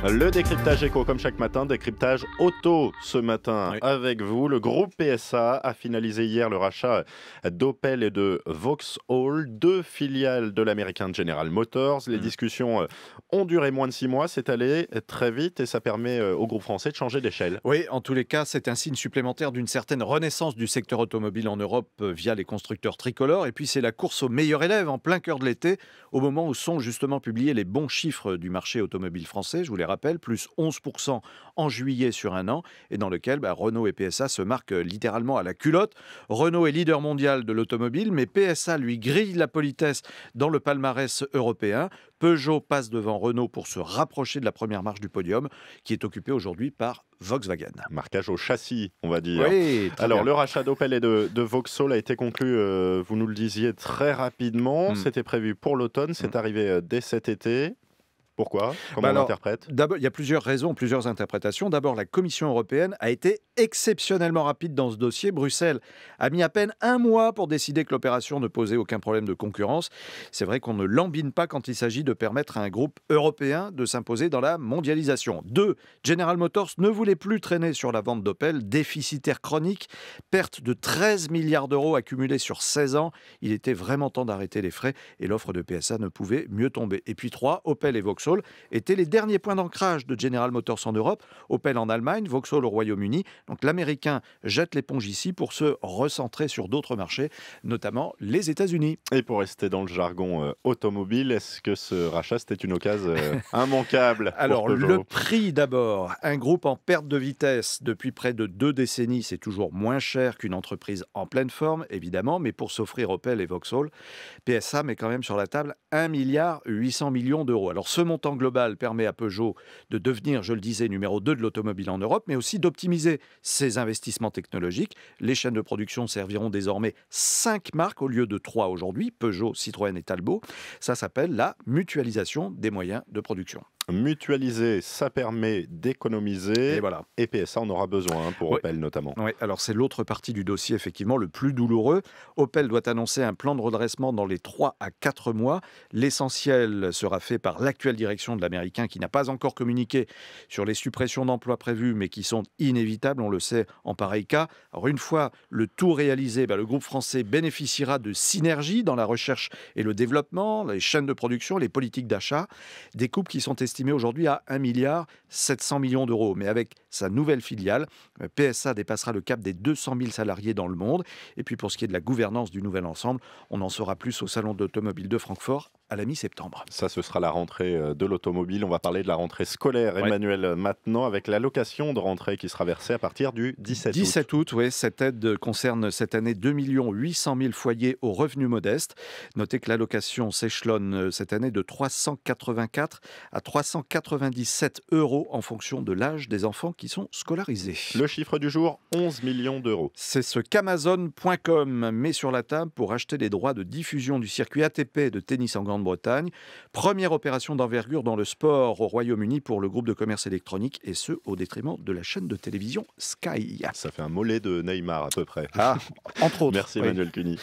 Le décryptage éco, comme chaque matin, décryptage auto ce matin Oui. avec vous. Le groupe PSA a finalisé hier le rachat d'Opel et de Vauxhall, deux filiales de l'américain General Motors. Les discussions ont duré moins de 6 mois, c'est allé très vite et ça permet au groupe français de changer d'échelle. Oui, en tous les cas, c'est un signe supplémentaire d'une certaine renaissance du secteur automobile en Europe via les constructeurs tricolores. Et puis, c'est la course aux meilleurs élèves en plein cœur de l'été, au moment où sont justement publiés les bons chiffres du marché automobile français. Je vous les rappelle, plus 11% en juillet sur un an, et dans lequel Renault et PSA se marquent littéralement à la culotte. Renault est leader mondial de l'automobile, mais PSA lui grille la politesse dans le palmarès européen. Peugeot passe devant Renault pour se rapprocher de la première marche du podium, qui est occupée aujourd'hui par Volkswagen. Marquage au châssis, on va dire. Oui, très Alors, bien. le rachat d'Opel et de Vauxhall a été conclu, vous nous le disiez, très rapidement. C'était prévu pour l'automne, c'est arrivé dès cet été. Pourquoi? Comment on Alors, l'interprète? d'abord, il y a plusieurs raisons, plusieurs interprétations. D'abord, la Commission européenne a été exceptionnellement rapide dans ce dossier. Bruxelles a mis à peine un mois pour décider que l'opération ne posait aucun problème de concurrence. C'est vrai qu'on ne lambine pas quand il s'agit de permettre à un groupe européen de s'imposer dans la mondialisation. Deux, General Motors ne voulait plus traîner sur la vente d'Opel, déficitaire chronique, perte de 13 milliards d'euros accumulés sur 16 ans. Il était vraiment temps d'arrêter les frais et l'offre de PSA ne pouvait mieux tomber. Et puis trois, Opel et Vauxhall étaient les derniers points d'ancrage de General Motors en Europe, Opel en Allemagne, Vauxhall au Royaume-Uni. Donc l'Américain jette l'éponge ici pour se recentrer sur d'autres marchés, notamment les États-Unis. Et pour rester dans le jargon automobile, est-ce que ce rachat, c'était une occasion immanquable pour Alors, Peugeot? le prix d'abord. Un groupe en perte de vitesse depuis près de 2 décennies, c'est toujours moins cher qu'une entreprise en pleine forme, évidemment, mais pour s'offrir Opel et Vauxhall, PSA met quand même sur la table 1,8 milliard d'euros. Alors, ce montant global permet à Peugeot de devenir, je le disais, numéro 2 de l'automobile en Europe, mais aussi d'optimiser ses investissements technologiques. Les chaînes de production serviront désormais 5 marques au lieu de 3 aujourd'hui, Peugeot, Citroën et Talbot. Ça s'appelle la mutualisation des moyens de production. Mutualiser, ça permet d'économiser. Et voilà. Et PSA, on aura besoin pour Oui. Opel notamment. Oui, alors c'est l'autre partie du dossier, effectivement, le plus douloureux. Opel doit annoncer un plan de redressement dans les 3 à 4 mois. L'essentiel sera fait par l'actuelle direction de l'Américain qui n'a pas encore communiqué sur les suppressions d'emplois prévues, mais qui sont inévitables, on le sait, en pareil cas. Alors une fois le tout réalisé, le groupe français bénéficiera de synergies dans la recherche et le développement, les chaînes de production, les politiques d'achat, des coupes qui sont estimées aujourd'hui à 1,7 milliard d'euros. Mais avec sa nouvelle filiale, PSA dépassera le cap des 200 000 salariés dans le monde. Et puis pour ce qui est de la gouvernance du nouvel ensemble, on en saura plus au Salon d'automobile de Francfort à la mi-septembre. Ça, ce sera la rentrée de l'automobile. On va parler de la rentrée scolaire, Ouais. Emmanuel, maintenant, avec l'allocation de rentrée qui sera versée à partir du 17 août. 17 août, oui, cette aide concerne cette année 2 800 000 foyers aux revenus modestes. Notez que l'allocation s'échelonne cette année de 384 à 397 euros en fonction de l'âge des enfants qui sont scolarisés. Le chiffre du jour, 11 millions d'euros. C'est ce qu'Amazon.com met sur la table pour acheter les droits de diffusion du circuit ATP de tennis en Grande-Bretagne. Première opération d'envergure dans le sport au Royaume-Uni pour le groupe de commerce électronique, et ce, au détriment de la chaîne de télévision Sky. Ça fait un mollet de Neymar à peu près. Ah, entre autres. Merci Oui. Emmanuel Cuny.